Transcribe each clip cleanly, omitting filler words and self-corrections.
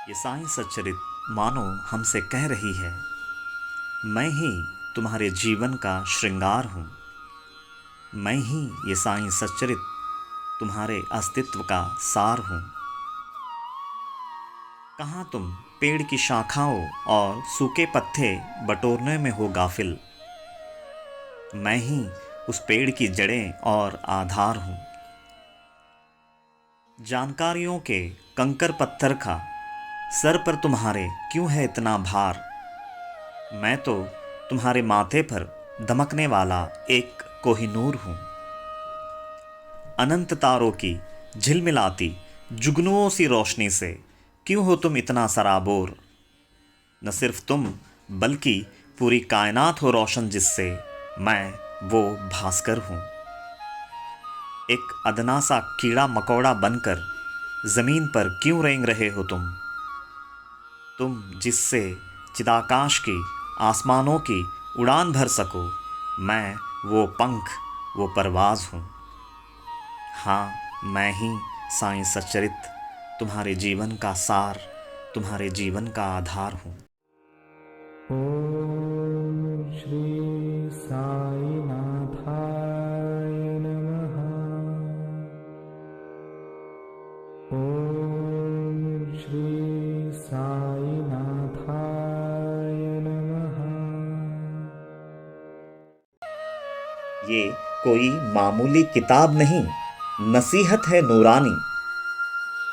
ये साईं सच्चरित मानो हमसे कह रही है, मैं ही तुम्हारे जीवन का श्रृंगार हूँ। मैं ही ये साईं सच्चरित तुम्हारे अस्तित्व का सार हूँ। कहाँ तुम पेड़ की शाखाओं और सूखे पत्ते बटोरने में हो गाफिल। मैं ही उस पेड़ की जड़ें और आधार हूँ। जानकारियों के कंकर पत्थर का सर पर तुम्हारे क्यों है इतना भार। मैं तो तुम्हारे माथे पर दमकने वाला एक कोहिनूर हूँ। अनंत तारों की झिलमिलाती जुगनुओं सी रोशनी से क्यों हो तुम इतना सराबोर। न सिर्फ तुम बल्कि पूरी कायनात हो रोशन जिससे मैं वो भास्कर हूँ। एक अदना सा कीड़ा मकोड़ा बनकर ज़मीन पर क्यों रेंग रहे हो तुम जिससे चिदाकाश की आसमानों की उड़ान भर सको। मैं वो पंख वो परवाज़ हूँ। हाँ, मैं ही साईं सच्चरित तुम्हारे जीवन का सार, तुम्हारे जीवन का आधार हूँ। ओम श्री साईनाथाय नमः। ओम श्री साईनाथाय नमः। ये कोई मामूली किताब नहीं, नसीहत है नूरानी।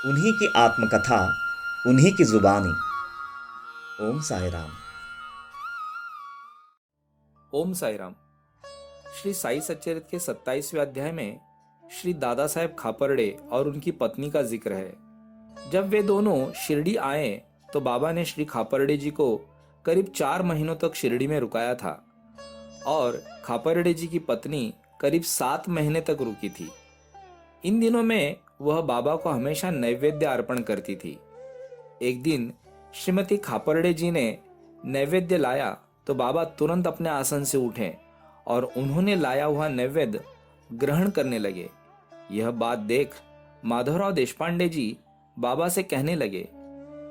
उन्हीं की आत्मकथा, उन्हीं की जुबानी। ओम साई राम। ओम साई राम। श्री साई सच्चरित के 27वें अध्याय में श्री दादा साहेब खापर्डे और उनकी पत्नी का जिक्र है। जब वे दोनों शिरडी आए तो बाबा ने श्री खापर्डे जी को करीब 4 महीनों तक शिरडी में रुकाया था और खापर्डे जी की पत्नी करीब 7 महीने तक रुकी थी। इन दिनों में वह बाबा को हमेशा नैवेद्य अर्पण करती थी। एक दिन श्रीमती खापर्डे जी ने नैवेद्य लाया तो बाबा तुरंत अपने आसन से उठे और उन्होंने लाया हुआ नैवेद्य ग्रहण करने लगे। यह बात देख माधवराव देशपांडे जी बाबा से कहने लगे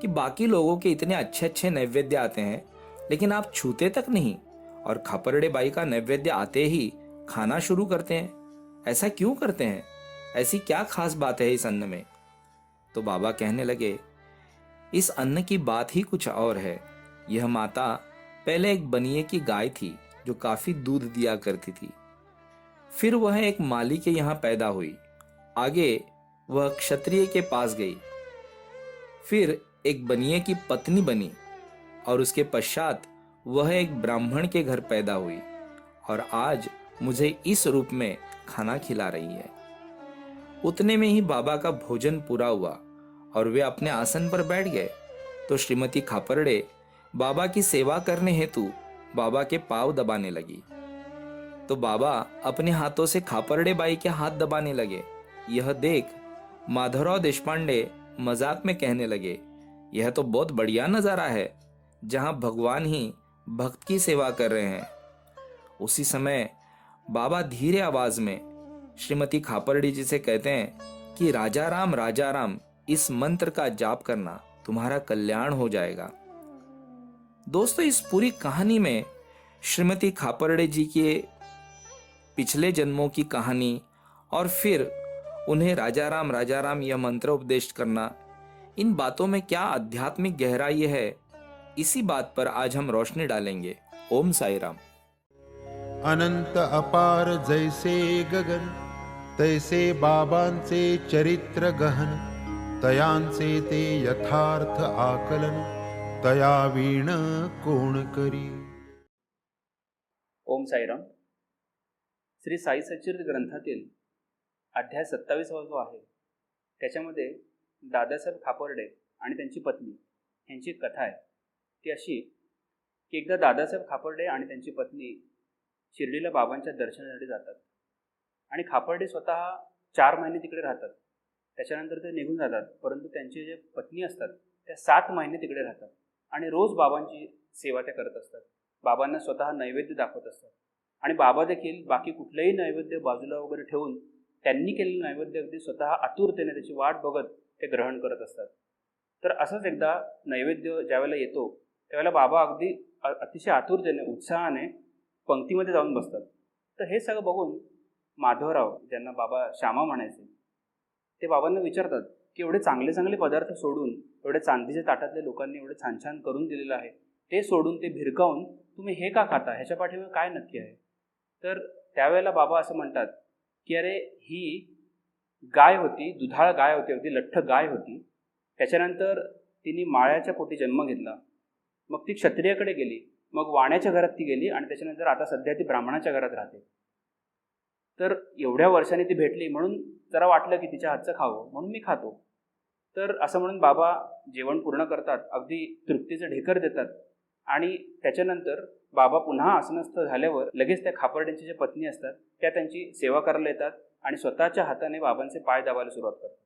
कि बाकी लोगों के इतने अच्छे अच्छे नैवेद्य आते हैं लेकिन आप छूते तक नहीं, और खापर्डे बाई का नैवेद्य आते ही खाना शुरू करते हैं। ऐसा क्यों करते हैं? ऐसी क्या खास बात है इस अन्न में? तो बाबा कहने लगे, इस अन्न की बात ही कुछ और है। यह माता पहले एक बनिए की गाय थी जो काफी दूध दिया करती थी। फिर वह एक माली के यहाँ पैदा हुई। आगे वह क्षत्रिय के पास गई। फिर एक बनिए की पत्नी बनी और उसके पश्चात वह एक ब्राह्मण के घर पैदा हुई और आज मुझे इस रूप में खाना खिला रही है। उतने में ही बाबा का भोजन पूरा हुआ और वे अपने आसन पर बैठ गए तो श्रीमती खापर्डे बाबा की सेवा करने हेतु बाबा के पांव दबाने लगी। तो बाबा अपने हाथों से खापर्डे बाई के हाथ दबाने लगे। यह देख माधवराव देशपांडे मजाक में कहने लगे, यह तो बहुत बढ़िया नजारा है जहां भगवान ही भक्त की सेवा कर रहे हैं। उसी समय बाबा धीरे आवाज में श्रीमती खापर्डे जी से कहते हैं कि राजा राम इस मंत्र का जाप करना, तुम्हारा कल्याण हो जाएगा। दोस्तों, इस पूरी कहानी में श्रीमती खापर्डे जी के पिछले जन्मों की कहानी और फिर उन्हें राजा राम यह मंत्र उपदेश करना, इन बातों में क्या आध्यात्मिक गहराई है, इसी बात पर आज हम रोशनी डालेंगे। ओम साई राम। अनंत अपार जैसे गगन, तैसे बाबांचे चरित्र गहन, तयांचे ते यथार्थ आकलन, तया वीण कोण करी। ओम साईराम। श्री साई सच्चरित ग्रंथातील अध्याय 27 जो आहे त्याच्यामध्ये दादासाहेब खापर्डे आणि त्यांची पत्नी यांची कथा आहे। ती अशी की एकदा दादासाहेब खापर्डे आणि त्यांची पत्नी शिर्डीला बाबांच्या दर्शनासाठी जातात आणि खापर्डे स्वतः 4 महिने तिकडे राहतात। त्याच्यानंतर ते निघून जातात, परंतु त्यांचे जे पत्नी असतात त्या 7 महिने तिकडे राहतात आणि रोज बाबांची सेवा त्या करत असतात। बाबांना स्वतः नैवेद्य दाखवत असतात आणि बाबा देखील बाकी कुठलेही नैवेद्य बाजूला वगैरे ठेवून त्यांनी केलेलं नैवेद्य अगदी स्वतः आतुरतेने त्याची वाट बघत ते ग्रहण करत असतात। तर असंच एकदा नैवेद्य ज्यावेळेला येतो त्यावेळेला बाबा अगदी अतिशय आतुरतेने उत्साहाने पंक्तीमध्ये जाऊन बसतात. तर हे सगळं बघून माधवराव, ज्यांना बाबा श्यामा म्हणायचे, ते बाबांना विचारतात की एवढे चांगले चांगले पदार्थ सोडून, एवढे चांदीच्या ताटातले लोकांनी एवढे छान छान करून दिलेलं आहे, ते सोडून, ते भिरकावून तुम्ही हे का खाता, ह्याच्या पाठीमागे काय नक्की आहे? तर त्यावेळेला बाबा असं म्हणतात की अरे ही गाय होती, दुधाळ गाय होती, अगदी लठ्ठ गाय होती. त्याच्यानंतर तिने माळ्याच्या पोटी जन्म घेतला, मग ती क्षत्रियाकडे गेली, मग वाण्याच्या घरात ती गेली आणि त्याच्यानंतर आता सध्या ती ब्राह्मणाच्या घरात राहते. तर एवढ्या वर्षांनी ती भेटली म्हणून जरा वाटलं की तिच्या हातचं खावं, म्हणून मी खातो. तर असं म्हणून बाबा जेवण पूर्ण करतात, अगदी तृप्तीचं ढेकर देतात आणि त्याच्यानंतर बाबा पुन्हा आसनस्थ झाल्यावर लगेच त्या खापर्ड्यांच्या ज्या पत्नी असतात त्या त्यांची सेवा करायला येतात आणि स्वतःच्या हाताने बाबांचे पाय दाबायला सुरुवात करतात.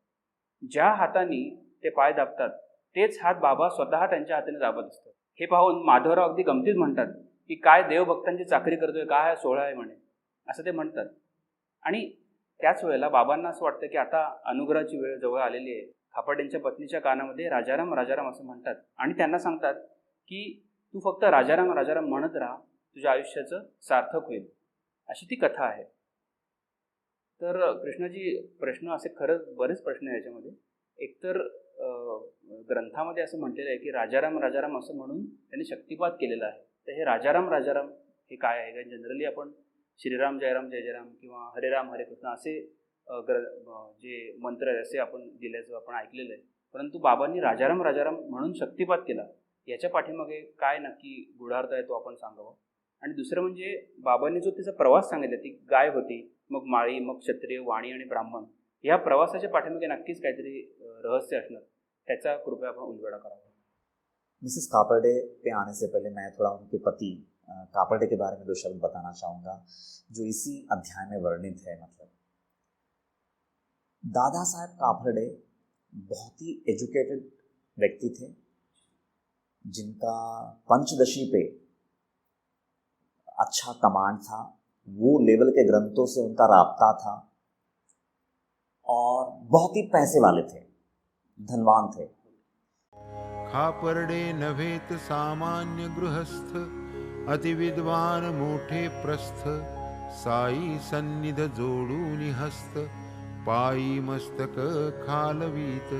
ज्या हाताने ते पाय दाबतात तेच हात बाबा स्वतः त्यांच्या हाताने दाबत असतात. हे पाहून माधवराव अगदी गमतीत म्हणतात की काय देवभक्तांची चाकरी करतोय, काय हा सोहळा आहे म्हणे, असं ते म्हणतात. आणि त्याच वेळेला बाबांना असं वाटतं की आता अनुग्रहाची वेळ जवळ आलेली आहे. खापर्ड्यांच्या पत्नीच्या कानामध्ये राजाराम राजाराम असं म्हणतात आणि त्यांना सांगतात की तू फक्त राजाराम राजाराम म्हणत राहा, तुझ्या आयुष्याचं सार्थक होईल, अशी ती कथा आहे. तर कृष्णाजी, प्रश्न असे खरंच बरेच प्रश्न आहे याच्यामध्ये. एकतर ग्रंथामध्ये असं म्हटलेलं आहे की राजाराम राजाराम असं म्हणून त्यांनी शक्तिपात केलेला आहे. तर हे राजाराम राजाराम हे काय आहे? कारण जनरली आपण श्रीराम जयराम जय जयराम किंवा हरे राम हरे कृष्ण असे जे मंत्र आहे असे आपण दिल्याचं आपण ऐकलेलं आहे. परंतु बाबांनी राजाराम राजाराम म्हणून शक्तिपात केला, याच्या पाठीमागे काय नक्की गूढार्थ आहे तो आपण सांगावं. आणि दुसरं म्हणजे बाबांनी जो त्याचा प्रवास सांगितला, ती गाय होती, मग माळी, मग क्षत्रिय, वाणी आणि ब्राह्मण, या प्रवासाच्या पाठीमागे नक्कीच काहीतरी रहस्य असणार, त्याचा कृपया आपण उलगडा करावा. मिसेस कापरडे पे आने से पहले मैं थोड़ा उनके पति कापरडे के बारे में 2 शब्द बताना चाहूँगा जो इसी अध्याय में वर्णित है. मतलब दादा साहब कापरडे बहुत ही एजुकेटेड व्यक्ति थे, जिनका पंचदशी पे अच्छा कमांड था, वो लेवल के ग्रंथों से उनका राब्ता था और बहुत ही पैसे वाले थे, धनवान थे. खापर्डे नव्हेत सामान्य गृहस्थ, अतिविद्वान मोठे प्रस्थ, साई सन्निध जोडूनि हस्त, पायी मस्तक खालवीत.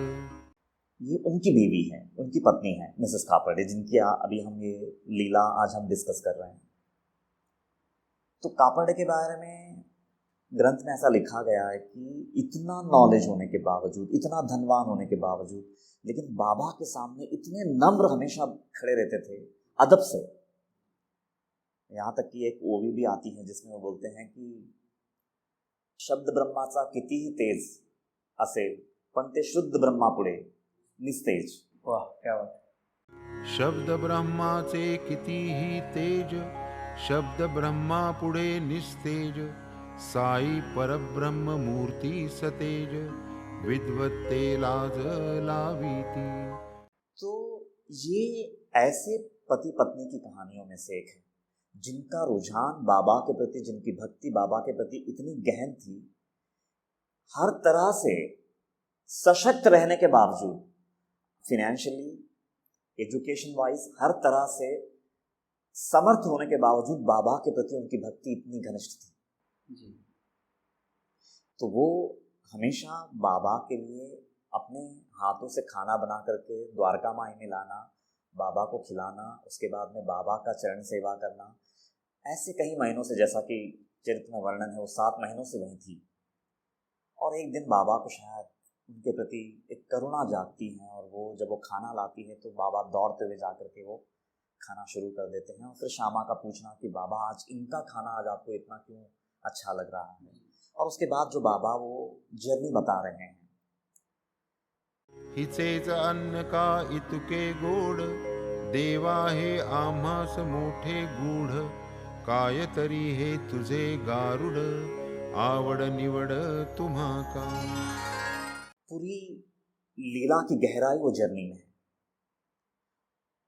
ये उनकी बीवी है, उनकी पत्नी है मिसेस कापरडे, जिनकी अभी हम ये लीला आज हम डिस्कस कर रहे हैं. तो कापरडे के बारे में ग्रंथ में ऐसा लिखा गया है कि इतना नॉलेज होने के बावजूद, इतना धनवान होने के बावजूद, लेकिन बाबा के सामने इतने नम्र हमेशा खड़े रहते थे, अदब से. यहाँ तक कि एक ओवी भी आती है जिसमें वो बोलते हैं कि शब्द ब्रह्माचा कितीही तेज असेल पण ते शुद्ध ब्रह्मा पुढे निस्तेज. वाह, क्या बात. शब्द ब्रह्माचे कितीही तेज, शब्द ब्रह्मा पुढे निस्तेज, साई परब्रह्म मूर्ती सतेज, विद्वत्ते लाज लावीती. तो ये ऐसे पति पत्नी की कहानियों में से एक है जिनका रुझान बाबा के प्रति, जिनकी भक्ति बाबा के प्रति इतनी गहन थी, हर तरह से सशक्त रहने के बावजूद, फिनेंशियली, एजुकेशन वाइज, हर तरह से समर्थ होने के बावजूद बाबा के प्रति उनकी भक्ति इतनी घनिष्ठ थी जी. तो वो हमेशा बाबा के लिए अपने हाथों से खाना बना करके द्वारका माई में लाना, बाबा को खिलाना, उसके बाद में बाबा का चरण सेवा करना, ऐसे कई महीनों से, जैसा कि चरित्र में वर्णन है, वो 7 महीनों से वहीं थी. और एक दिन बाबा को शायद उनके प्रति एक करुणा जागती है और वो जब वो खाना लाती है तो बाबा दौड़ते हुए जा करके वो खाना शुरू कर देते हैं. और फिर श्यामा का पूछना कि बाबा आज इनका खाना आज आपको इतना क्यों अच्छा लग रहा है. और उसके बाद जो बाबा वो जर्नी बता रहे हैं, हिचेच अन्न का इतुके गोड, देवा हे आम्हास मोठे गूढ, काय तरी हे तुझे गारुड, आवड निवड तुम्हा का. पूरी लीला की गहराई वो जर्नी में है.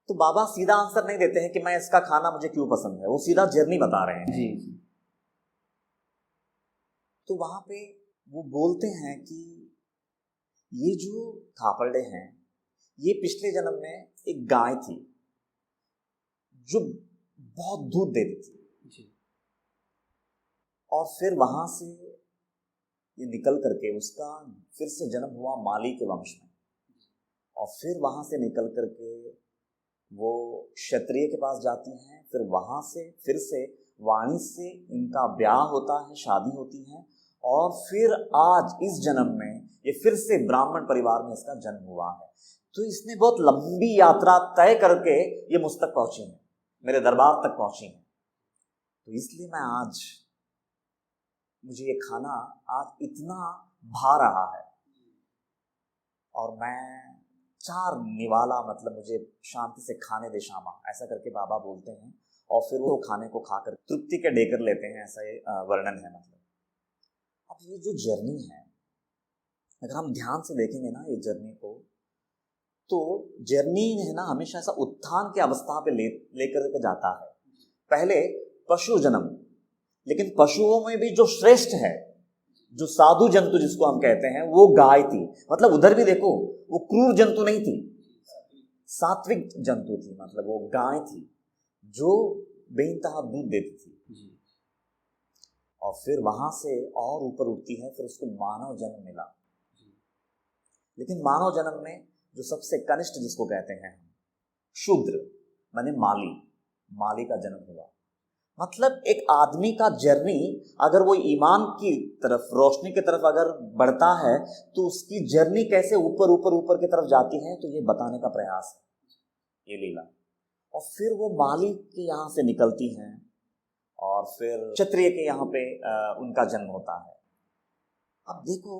तो बाबा सीधा आंसर नहीं देते हैं कि मैं इसका खाना मुझे क्यों पसंद है, वो सीधा जर्नी बता रहे हैं. जी. तो वहां पे वो बोलते हैं कि ये जो खापर्डे हैं, ये पिछले जन्म में एक गाय थी जो बहुत दूध देती थी, जी और फिर वहां से ये निकल करके उसका फिर से जन्म हुआ माली के वंश में, और फिर वहां से निकल करके वो क्षत्रिय के पास जाती हैं, फिर वहां से फिर से वाणी से इनका ब्याह होता है, शादी होती है, और फिर आज इस जन्म में ये फिर से ब्राह्मण परिवार में इसका जन्म हुआ है। तो इसने बहुत लंबी यात्रा तय करके ये मुझ तक पहुंची है, मेरे दरबार तक पहुंची है। तो इसलिए मैं आज, मुझे ये खाना आज इतना भा रहा है, और मैं 4 निवाला, मतलब मुझे शांति से खाने दे श्यामा, ऐसा करके बाबा बोलते हैं, और फिर वो खाने को खाकर तृप्ति के डेकर लेते हैं, ऐसा ये वर्णन है। मतलब अब ये जो जर्नी है, अगर हम ध्यान से देखेंगे ना ये जर्नी को, तो जर्नी है ना हमेशा ऐसा उत्थान की अवस्था पे लेकर के जाता है। पहले पशु जन्म, लेकिन पशुओं में भी जो श्रेष्ठ है, जो साधु जंतु जिसको हम कहते हैं, वो गाय थी। मतलब उधर भी देखो, वो क्रूर जंतु नहीं थी, सात्विक जंतु थी, मतलब वो गाय थी जो बेइंतहा दूध देती थी। और फिर वहां से और ऊपर उठती है, फिर उसको मानव जन्म मिला। लेकिन मानव जन्म में जो सबसे कनिष्ठ जिसको कहते हैं शूद्र, माने माली का जन्म हुआ। मतलब एक आदमी का जर्नी अगर वो ईमान की तरफ, रोशनी की तरफ अगर बढ़ता है, तो उसकी जर्नी कैसे ऊपर ऊपर ऊपर की तरफ जाती है, तो ये बताने का प्रयास है ये लीला। और फिर वो माली के यहाँ से निकलती हैं, और फिर क्षत्रिय के यहाँ पे उनका जन्म होता है। अब देखो,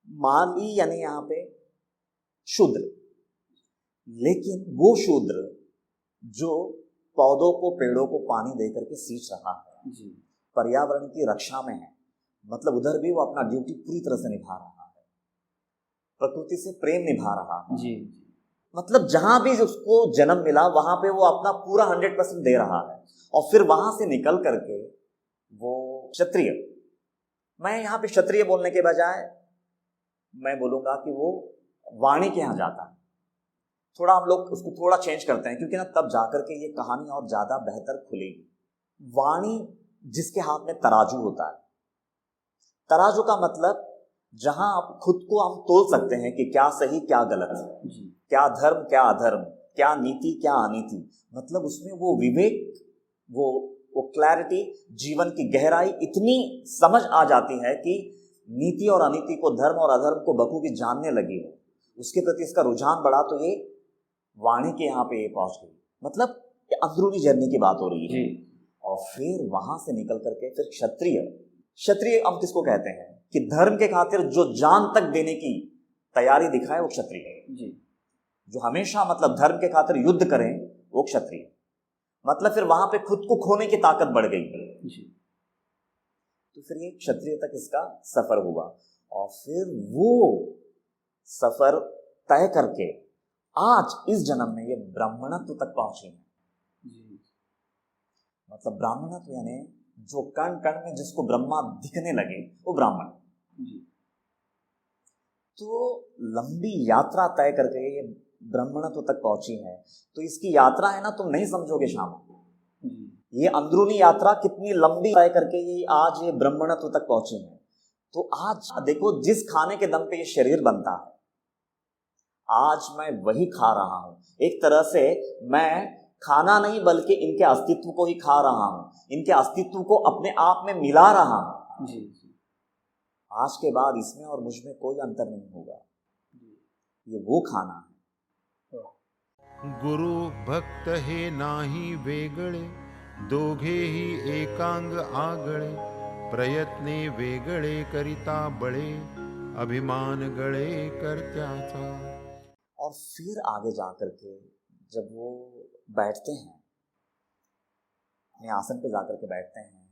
माली यानी यहाँ पे शूद्र, लेकिन वो शूद्र जो पौधों को, पेड़ों को पानी देकर के सींच रहा है, पर्यावरण की रक्षा में है, मतलब उधर भी वो अपना ड्यूटी पूरी तरह से निभा रहा है, प्रकृति से प्रेम निभा रहा है जी। मतलब जहां भी उसको जन्म मिला वहां पे वो अपना पूरा 100% दे रहा है। और फिर वहां से निकल करके वो क्षत्रिय, मैं यहाँ पे क्षत्रिय बोलने के बजाय मैं बोलूंगा कि वो वाणी के यहाँ जाता है। थोड़ा हम लोग उसको थोड़ा चेंज करते हैं, क्योंकि ना तब जाकर के ये कहानी और ज्यादा बेहतर खुलेगी। वाणी जिसके हाथ में तराजू होता है, तराजू का मतलब जहां आप खुद को हम तोल सकते हैं कि क्या सही क्या गलत है, क्या धर्म क्या अधर्म, क्या नीति क्या अनीति, मतलब उसमें वो विवेक, वो क्लैरिटी, जीवन की गहराई इतनी समझ आ जाती है कि नीति और अनीति को, धर्म और अधर्म को बखूबी जानने लगी है, उसके प्रति इसका रुझान बढ़ा, तो ये वाणी के यहाँ पे ये पहुंच गई। मतलब अंदरूनी जर्नी की बात हो रही है। और फिर वहां से निकल करके फिर क्षत्रिय हम किसको कहते हैं कि धर्म के खातिर जो जान तक देने की तैयारी दिखाए वो क्षत्रिय है। जो हमेशा मतलब धर्म के खातिर युद्ध करें वो क्षत्रिय। मतलब फिर वहां पे खुद को खोने की ताकत बढ़ गई। तो फिर ये क्षत्रिय तक इसका सफर हुआ, और फिर वो सफर तय करके आज इस जन्म में ये ब्राह्मणत्व तक पहुंचे हैं। मतलब ब्राह्मणत्व यानी जो कण कण में जिसको ब्रह्मा दिखने लगे वो ब्राह्मण। तो लंबी यात्रा तय करके ये ब्राह्मणत्व तक पहुंची है। तो इसकी यात्रा है ना, तुम नहीं समझोगे शाम, ये अंदरूनी यात्रा कितनी लंबी तय करके ये आज ये ब्राह्मणत्व तक पहुंची है। तो आज देखो, जिस खाने के दम पे ये शरीर बनता है, आज मैं वही खा रहा हूं। एक तरह से मैं खाना नहीं बल्कि इनके अस्तित्व को ही खा रहा हूं, इनके अस्तित्व को अपने आप में मिला रहा हूं। आज के बाद इसमें और मुझ में कोई अंतर नहीं होगा, ये वो खाना है। गुरु भक्त हे नाही वेगळे, दोघेही एकांग आगळे, प्रयत्ने वेगळे करिता बळे, अभिमान गळे करत्याचा। और फिर आगे जाकर के जब वो बैठते हैं, अपने आसन पे जाकर के बैठते हैं,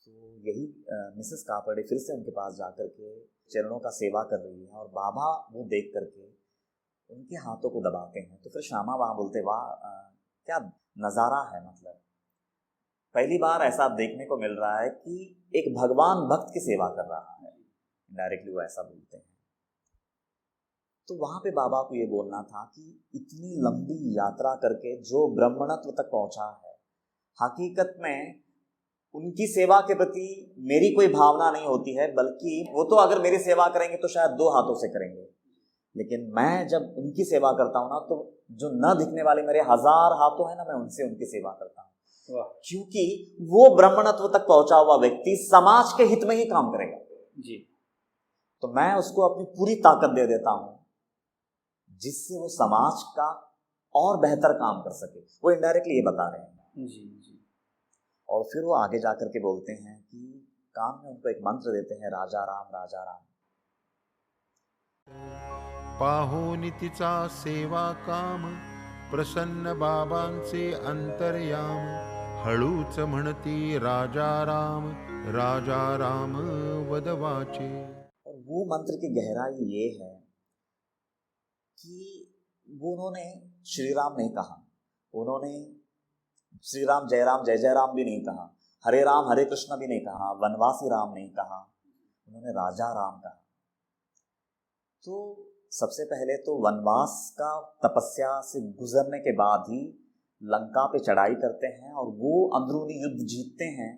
तो यही मिसेस कापड़े फिर से उनके पास जाकर के चरणों का सेवा कर रही है, और बाबा वो देख करके उनके हाथों को दबाते हैं। तो फिर श्यामा वहाँ बोलते, वाह क्या नज़ारा है। मतलब पहली बार ऐसा देखने को मिल रहा है कि एक भगवान भक्त की सेवा कर रहा है, डायरेक्टली वो ऐसा बोलते हैं। तो वहां पे बाबा को ये बोलना था कि इतनी लंबी यात्रा करके जो ब्राह्मणत्व तक पहुंचा है, हकीकत में उनकी सेवा के प्रति मेरी कोई भावना नहीं होती है, बल्कि वो तो अगर मेरी सेवा करेंगे तो शायद 2 हाथों से करेंगे, लेकिन मैं जब उनकी सेवा करता हूँ ना, तो जो न दिखने वाले मेरे 1000 हाथों हैं ना, मैं उनसे उनकी सेवा करता हूँ। वाह क्योंकि वो ब्राह्मणत्व तक पहुंचा हुआ व्यक्ति समाज के हित में ही काम करेगा, जी। तो मैं उसको अपनी पूरी ताकत दे देता हूं जिससे वो समाज का और बेहतर काम कर सके। वो इनडायरेक्टली ये बता रहे हैं। जी जी। और फिर वो आगे जाकर के बोलते हैं कि काम में उनको एक मंत्र देते हैं, राजा राम राजा राम। पाहोनी तिचा सेवा काम, प्रसन्न बाबांचे अंतर्याम, हळूच म्हणती राजा राम वदवाचे। और वो मंत्र की गहराई ये है कि वो उन्होंने श्री राम नहीं कहा, उन्होंने श्री राम जय राम भी नहीं कहा, हरे राम हरे कृष्ण भी नहीं कहा, वनवासी राम नहीं कहा, उन्होंने राजा राम कहा। तो सबसे पहले तो वनवास का तपस्या से गुजरने के बाद ही लंका पे चढ़ाई करते हैं और वो अंदरूनी युद्ध जीतते हैं,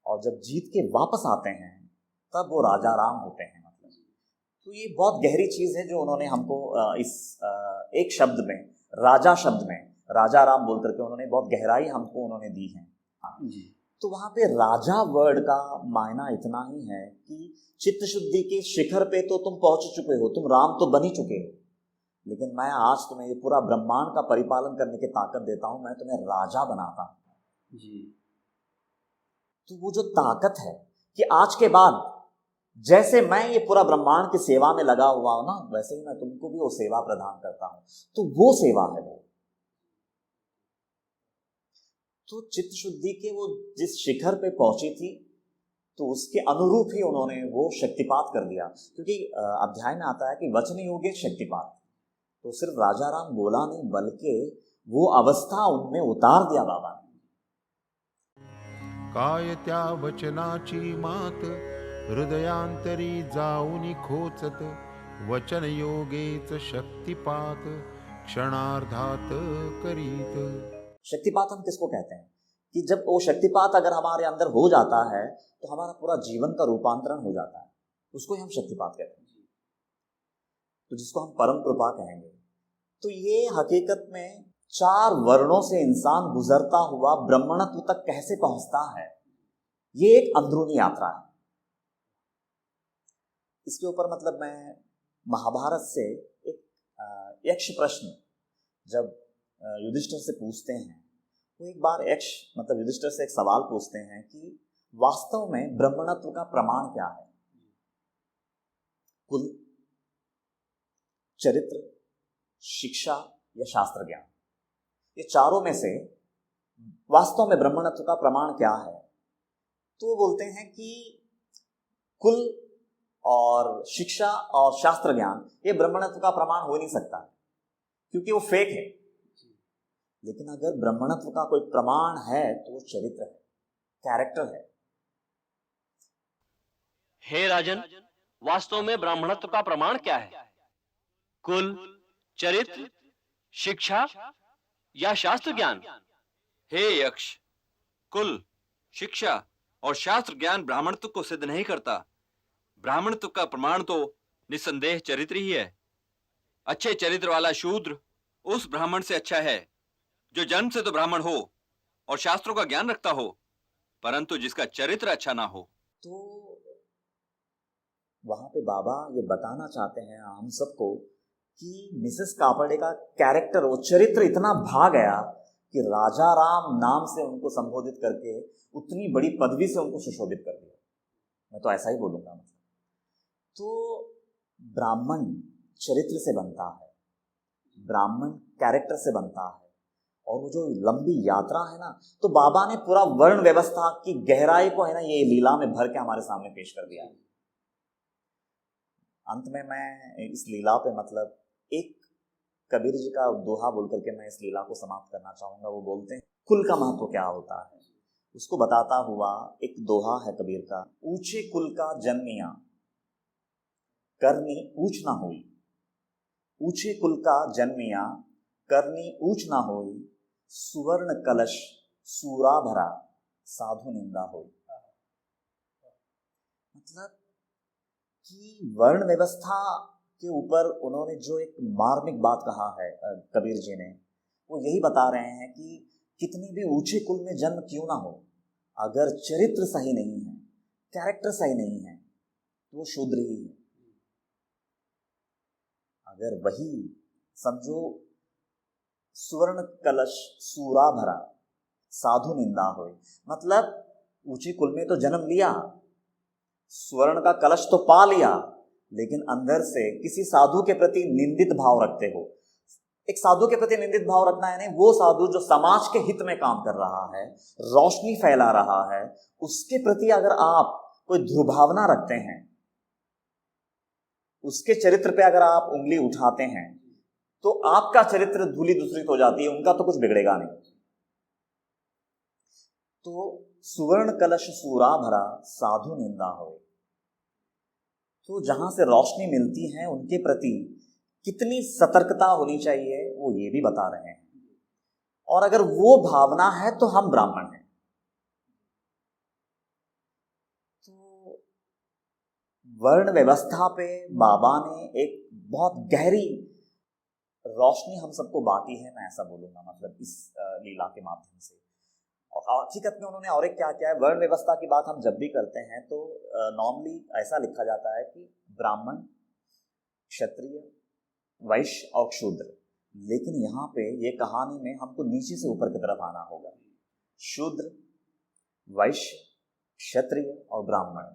और जब जीत के वापस आते हैं तब वो राजा राम होते हैं। मतलब तो ये बहुत गहरी चीज़ है जो उन्होंने हमको इस एक शब्द में, राजा शब्द में राजा राम बोल करके उन्होंने बहुत गहराई हमको उन्होंने दी है जी। तो वहाँ पे राजा वर्ड का मायना इतना ही है कि चित्त शुद्धि के शिखर पे तो तुम पहुंच चुके हो, तुम राम तो बन ही चुके हो, लेकिन मैं आज तुम्हें ये पूरा ब्रह्मांड का परिपालन करने की ताकत देता हूं, मैं तुम्हें राजा बनाता हूं जी। तो वो जो ताकत है कि आज के बाद जैसे मैं ये पूरा ब्रह्मांड की सेवा में लगा हुआ हूं ना, वैसे ही मैं तुमको भी वो सेवा प्रदान करता हूं। तो वो सेवा है वो। तो चित्त शुद्धि के वो जिस शिखर पे पहुंची थी, तो उसके अनुरूप ही उन्होंने वो शक्तिपात कर दिया। क्योंकि अध्याय में आता है कि वचन योगे शक्तिपात, तो सिर्फ राजा राम बोला नहीं, बल्कि वो अवस्था उनमें उतार दिया बाबा ने। काय त्या वचनाची मात, हृदयांतरी जाऊनी खोचत, वचन योगेच शक्तिपात, क्षणार्धात करीत। शक्तिपात हम किसको कहते हैं कि जब वो शक्तिपात अगर हमारे अंदर हो जाता है तो हमारा पूरा जीवन का रूपांतरण हो जाता है, उसको ही हम शक्तिपात कहते हैं, तो जिसको हम परम कृपा कहेंगे। तो ये हकीकत में 4 वर्णों से इंसान गुजरता हुआ ब्रह्मणत्व तक कैसे पहुंचता है, ये एक अंदरूनी यात्रा है। इसके ऊपर मतलब मैं महाभारत से एक यक्ष प्रश्न जब युधिष्ठिर से पूछते हैं, वो एक बार यक्ष मतलब युधिष्ठिर से एक सवाल पूछते हैं कि वास्तव में ब्रह्मणत्व का प्रमाण क्या है। कुल, चरित्र, शिक्षा या शास्त्र ज्ञान, ये चारों में से वास्तव में ब्रह्मणत्व का प्रमाण क्या है। तो वो बोलते हैं कि कुल और शिक्षा और शास्त्र ज्ञान ये ब्रह्मणत्व का प्रमाण हो नहीं सकता, क्योंकि वो फेक है। लेकिन अगर ब्रह्मणत्व का कोई प्रमाण है तो वो चरित्र है, कैरेक्टर है। हे राजन, वास्तव में ब्राह्मणत्व का प्रमाण क्या है? कुल, चरित्र, शिक्षा या शास्त्र ज्ञान? हे यक्ष, कुल, शिक्षा और शास्त्र ज्ञान ब्राह्मणत्व को सिद्ध नहीं करता। ब्राह्मणत्व का प्रमाण तो निस्संदेह चरित्र ही है। अच्छे चरित्र वाला शूद्र उस ब्राह्मण से अच्छा है जो जन्म से तो ब्राह्मण हो और शास्त्रों का ज्ञान रखता हो, परंतु जिसका चरित्र अच्छा ना हो। तो वहां पे बाबा ये बताना चाहते हैं हम सबको कि मिसेस कापड़े का कैरेक्टर, वो चरित्र इतना भा गया कि राजा राम नाम से उनको संबोधित करके उतनी बड़ी पदवी से उनको सुशोभित कर दिया। मैं तो ऐसा ही बोलूंगा। मतलब तो ब्राह्मण चरित्र से बनता है, ब्राह्मण कैरेक्टर से बनता है, और वो जो लंबी यात्रा है ना, तो बाबा ने पूरा वर्ण व्यवस्था की गहराई को है ना, ये लीला में भर के हमारे सामने पेश कर दिया है। अंत में मैं इस लीला पे मतलब एक कबीर जी का दोहा बोल करके मैं इस लीला को समाप्त करना चाहूंगा। वो बोलते हैं कुल का महत्व क्या होता है, उसको बताता हुआ एक दोहा है कबीर का। ऊंचे कुल का जन्मिया, करनी ऊंच ना हुई, ऊंचे कुल का जन्मिया, करनी ऊंच ना होई, सुवर्ण कलश सूरा भरा, साधु निंदा होई। मतलब कि वर्ण व्यवस्था के ऊपर उन्होंने जो एक मार्मिक बात कहा है कबीर जी ने, वो यही बता रहे हैं कि कितनी भी ऊंचे कुल में जन्म क्यों ना हो, अगर चरित्र सही नहीं है, कैरेक्टर सही नहीं है, तो वो शूद्र ही है। अगर वही समझो सुवर्ण कलश सूरा भरा, साधु निंदा होई, मतलब ऊंचे कुल में तो जन्म लिया, स्वर्ण का कलश तो पा लिया, लेकिन अंदर से किसी साधु के प्रति निंदित भाव रखते हो। एक साधु के प्रति निंदित भाव रखना है, नहीं, वो साधु जो समाज के हित में काम कर रहा है, रोशनी फैला रहा है, उसके प्रति अगर आप कोई दुर्भावना रखते हैं, उसके चरित्र पे अगर आप उंगली उठाते हैं, तो आपका चरित्र धूली दूसरित हो जाती है, उनका तो कुछ बिगड़ेगा नहीं। तो सुवर्ण कलश सूरा भरा, साधु निंदा होए। तो जहां से रोशनी मिलती है उनके प्रति कितनी सतर्कता होनी चाहिए, वो ये भी बता रहे हैं। और अगर वो भावना है तो हम ब्राह्मण हैं। तो वर्ण व्यवस्था पे बाबा ने एक बहुत गहरी रोशनी हम सबको बांटी है, मैं ऐसा बोलूंगा, मतलब इस लीला के माध्यम से। और हकीकत में उन्होंने और एक क्या किया है, वर्ण व्यवस्था की बात हम जब भी करते हैं तो नॉर्मली ऐसा लिखा जाता है कि ब्राह्मण, क्षत्रिय, वैश्य और शूद्र, लेकिन यहाँ पे ये कहानी में हमको नीचे से ऊपर की तरफ आना होगा। शूद्र, वैश्य, क्षत्रिय और ब्राह्मण।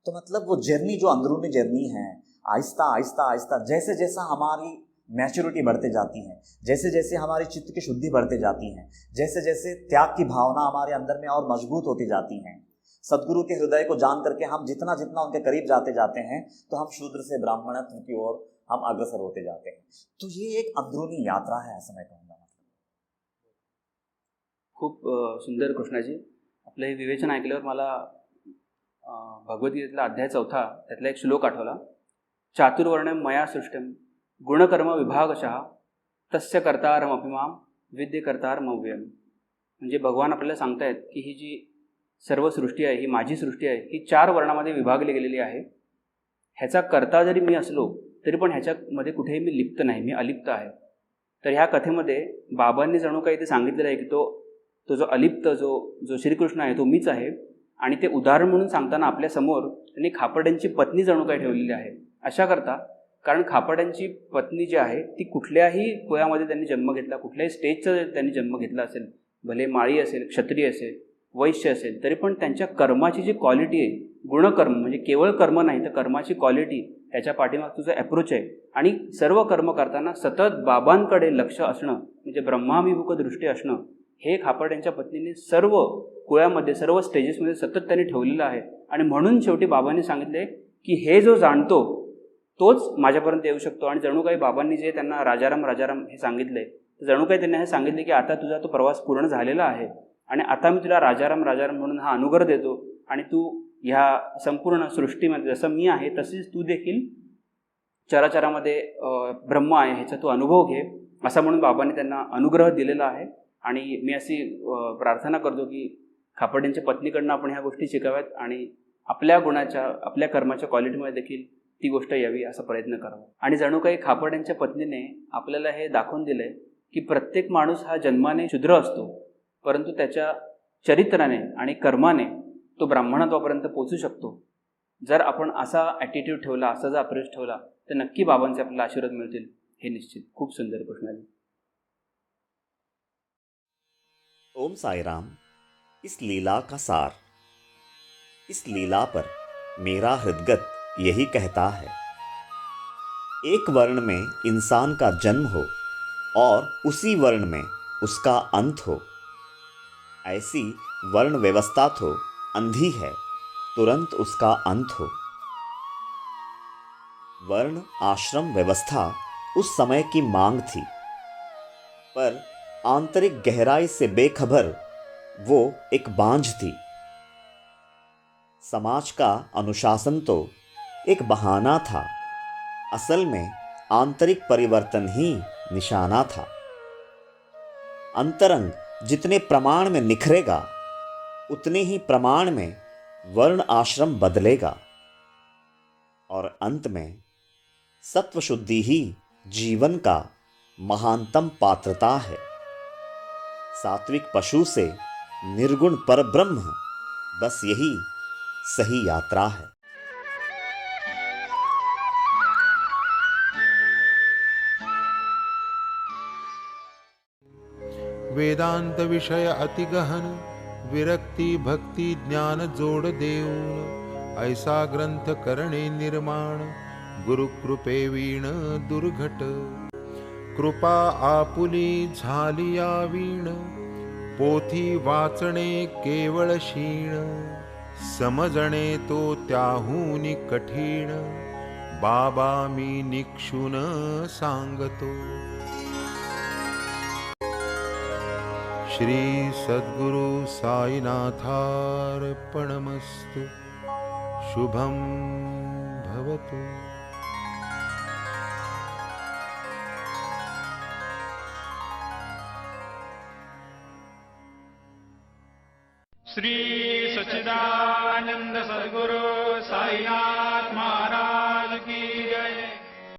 तो मतलब वो जर्नी जो अंदरूनी जर्नी है, आहिस्ता आहिस्ता आहिस्ता जैसे जैसा हमारी मैच्योरिटी बढ़ते जाती है, जैसे जैसे हमारी चित्त की शुद्धि बढ़ते जाती है, जैसे जैसे त्याग की भावना हमारे अंदर में और मजबूत होती जाती है, सदगुरु के हृदय को जान करके हम जितना जितना उनके करीब जाते जाते हैं, तो हम शूद्र से ब्राह्मणत्व की ओर हम अग्रसर होते जाते हैं। तो ये एक अंदरूनी यात्रा है, ऐसा मैं कहूँगा। खूप सुंदर कृष्णाजी, आपलं हे विवेचन ऐकल्यावर मला भगवद्गीतेतला अध्याय 4 त्यातला एक श्लोक आठवला। चातुर्वर्ण्यं मया सृष्टं गुणकर्म विभागशः तस्य कर्तारमपि मां विद्ये कर्तारमव्ययम्। म्हणजे भगवान आपल्याला सांगतायत की ही जी सर्व सृष्टी आहे, ही माझी सृष्टी आहे, ही 4 वर्णामध्ये विभागली गेलेली आहे। ह्याचा कर्ता जरी मी असलो तरी पण ह्याच्यामध्ये कुठेही मी लिप्त नाही, मी अलिप्त आहे। तर ह्या कथेमध्ये बाबांनी जणू काही ते सांगितलेलं आहे की तो जो अलिप्त जो श्रीकृष्ण आहे तो मीच आहे। आणि ते उदाहरण म्हणून सांगताना आपल्या समोर त्यांनी खापर्ड्यांची पत्नी जणू काही ठेवलेली आहे। अशा करता, कारण खापर्ड्यांची पत्नी जी आहे ती कुठल्याही कुळामध्ये त्यांनी जन्म घेतला, कुठल्याही स्टेजचा त्यांनी जन्म घेतला असेल, भले माळी असेल, क्षत्रिय असेल, वैश्य असेल, तरी पण त्यांच्या कर्माची जी क्वालिटी आहे, गुणकर्म म्हणजे केवळ कर्म नाही तर कर्माची क्वालिटी, त्याच्या पाठीमागचं जो अप्रोच आहे, आणि सर्व कर्म करताना सतत बाबांकडे लक्ष असणं, म्हणजे ब्रह्माभिमुख दृष्टी असणं, हे खापर्ड्यांच्या पत्नीने सर्व कुळामध्ये, सर्व स्टेजेसमध्ये सतत त्यांनी ठेवलेलं आहे। आणि म्हणून शेवटी बाबांनी सांगितले की हे जो जाणतो तोच माझ्यापर्यंत येऊ शकतो। आणि जणू काही बाबांनी जे त्यांना राजाराम राजाराम हे सांगितले, तर जणू काही त्यांना हे सांगितले की आता तुझा तो प्रवास पूर्ण झालेला आहे आणि आता मी तुला राजाराम राजाराम म्हणून हा अनुग्रह देतो, आणि तू ह्या संपूर्ण सृष्टीमध्ये जसं मी आहे तसेच तू देखील चराचरामध्ये ब्रह्म आहे ह्याचा तू अनुभव घे, असा म्हणून बाबांनी त्यांना अनुग्रह दिलेला आहे। आणि मी अशी प्रार्थना करतो की खापर्ड्यांच्या पत्नीकडनं आपण ह्या गोष्टी शिकाव्यात आणि आपल्या गुणाच्या, आपल्या कर्माच्या क्वालिटीमध्ये देखील ती गोष्ट यावी असा प्रयत्न करावा। आणि जणू काही खापर्ड्यांच्या पत्नीने आपल्याला हे दाखवून दिलं आहे की प्रत्येक माणूस हा जन्माने शूद्र असतो, परंतु त्याच्या चरित्राने आणि कर्माने तो ब्राह्मणत्वापर्यंत पोहोचू शकतो। जर आपण असा ॲटिट्यूड ठेवला, असा जर अप्रोच ठेवला, तर नक्की बाबांचे आपल्याला आशीर्वाद मिळतील, हे निश्चित। खूप सुंदर कृष्णाजी। ओम साई राम। इस लीला का सार, इस लीला पर मेरा हृदगत यही कहता है, एक वर्ण में इंसान का जन्म हो और उसी वर्ण में उसका अंत हो। ऐसी वर्ण व्यवस्था तो अंधी है, तुरंत उसका अंत हो। वर्ण आश्रम व्यवस्था उस समय की मांग थी, पर आंतरिक गहराई से बेखबर वो एक बांझ थी। समाज का अनुशासन तो एक बहाना था, असल में आंतरिक परिवर्तन ही निशाना था। अंतरंग जितने प्रमाण में निखरेगा, उतने ही प्रमाण में वर्ण आश्रम बदलेगा और अंत में सत्व शुद्धि ही जीवन का महानतम पात्रता है। सात्विक पशु से निर्गुण परब्रह्म, बस यही सही यात्रा है। वेदांत विषय अति गहन, विरक्ती भक्ति ज्ञान जोड देऊन, ऐसा ग्रंथ करणे निर्माण, गुरु कृपे वीण दुर्घट, कृपा आपुली झाली या वीण, पोथी वाचणे केवळ शीण, समजणे तो त्याहूनी कठीण, बाबा मी निक्षून सांगतो। श्री सद्गुरु साईनाथार्पणमस्तु। शुभं भवतु। श्री सच्चिदानंद सद्गुरु साईनाथ महाराज